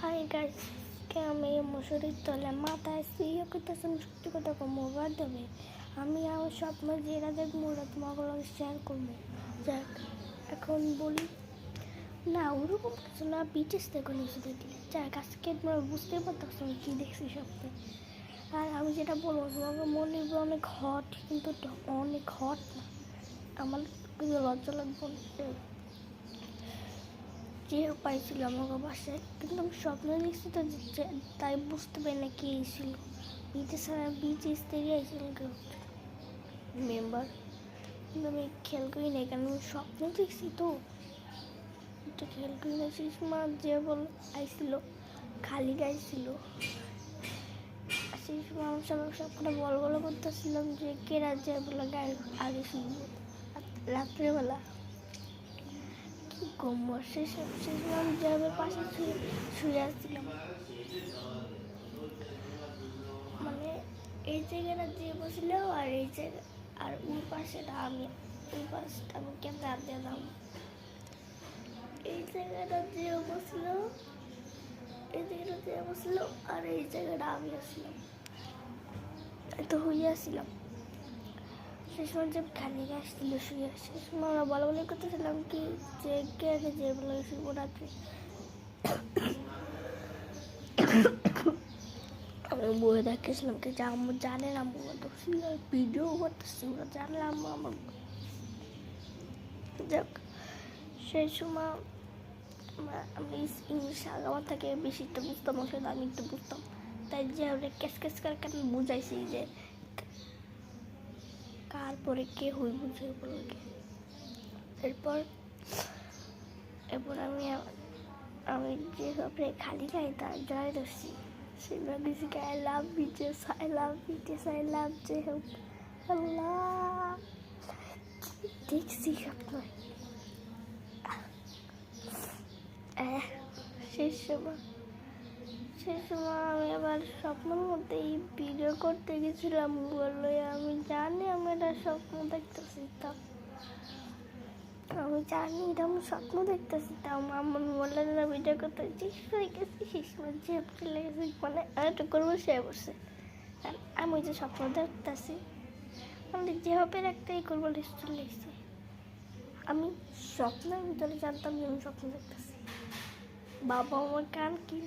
Hi guys, আমি মশুরির তলে মাথায় শুয়ে করতেছি। সত্যি কথা মোবাইল দেবে। আমি আমার স্বপ্ন যেটা দেখবো ওরা তোমাকে শেয়ার করবো। যাক, এখন বলি না, ওরকম কিছু না, বিচেস দেখো নিচে দেখলে। যাক, আজকে তোমরা বুঝতে পারতেছো কী দেখছি স্বপ্নে। আর আমি যেটা বলবো তোমাকে মনে হবে অনেক হট, কিন্তু অনেক হট না। আমার কিন্তু লজ্জা লাগবে। যে পাইছিল আমাকে বাসায়, কিন্তু আমি স্বপ্ন দেখছি তো, তাই বুঝতে পারি না কে ছিল। বিচ স্ত্রী আইছিল কেউ মেম্বার, কিন্তু আমি খেয়াল করি না, কারণ আমি স্বপ্ন দেখছি তো এটা খেয়াল করি না। সেই সময় যে বল আইছিল খালি গাইছিল, সেই সময় আমার সবকটা বল করতেছিলাম যে কে রাজ্যে বলে গায়ে আগে শুনবো রাত্রেবেলা। সেই সময় আমি জ্যাবের পাশে শুয়ে আসছিলাম। মানে এই জায়গাটা যে বসছিল আর এই জায়গা আর ওই পাশেটা আমি, ওই পাশটা আমি কেমন হাত দিলাম। এই জায়গাটা যে বসছিল, এই জায়গাটা যে বসছিল আর এই জায়গাটা আমি আসছিলাম, তো হয়ে আসছিলাম। সেই সময় যে খালি আসছিল শুয়ে, সেই সময় আমরা বলা করতেছিলাম কি যে কে আগে যে বলে শুভ রাত্রে। আমি বয়ে দেখেছিলাম কি যে আম্মু জানে না, আম্মু ভিডিও করতেছি, ওরা জানে আম্মু আমার। যাক, সেই সময় আমি ইংলিশ আমার থেকে বেশি একটু বুঝতাম, ওর সাথে আমি একটু বুঝতাম, তাই যে ওরা ক্যাস করে কেন বুঝাইছি যে কার পরে কে হই বুঝে বলকে। এরপর আমি যে সবরে খালি খাই তার জয় ধরছি। সেগুলো দিয়েছি I love bitches, I love bitches, I love যে হোক। আল্লাহ, দেখছি স্বপ্ন। সেই সময় আমি আবার স্বপ্নের মধ্যে এই ভিডিও করতে গেছিলাম বললো, আমি জানি আমি এটা স্বপ্ন দেখতেছি, আমি জানি এটা আমি স্বপ্ন দেখতেছি, তাও আমার বললেন না ভিডিও করতে হয়ে গেছি। সেই সময় যে চলে গেছি, মানে একটা করবো সে বসে, আমি যে স্বপ্ন দেখতেছি মানে যে হবে একটাই করবো চলে গেছি। আমি স্বপ্নের ভিতরে জানতাম যে আমি স্বপ্ন দেখতেছি। বাবা আমার কান কি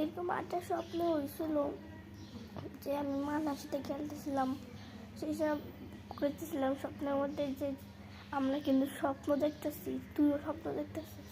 এরকম একটা স্বপ্ন হয়েছিল যে আমি মানার সাথে খেলতেছিলাম। সেই সময় করতেছিলাম স্বপ্নের মধ্যে যে আমরা কিন্তু স্বপ্ন দেখতেছি, তুইও স্বপ্ন দেখতেছিস।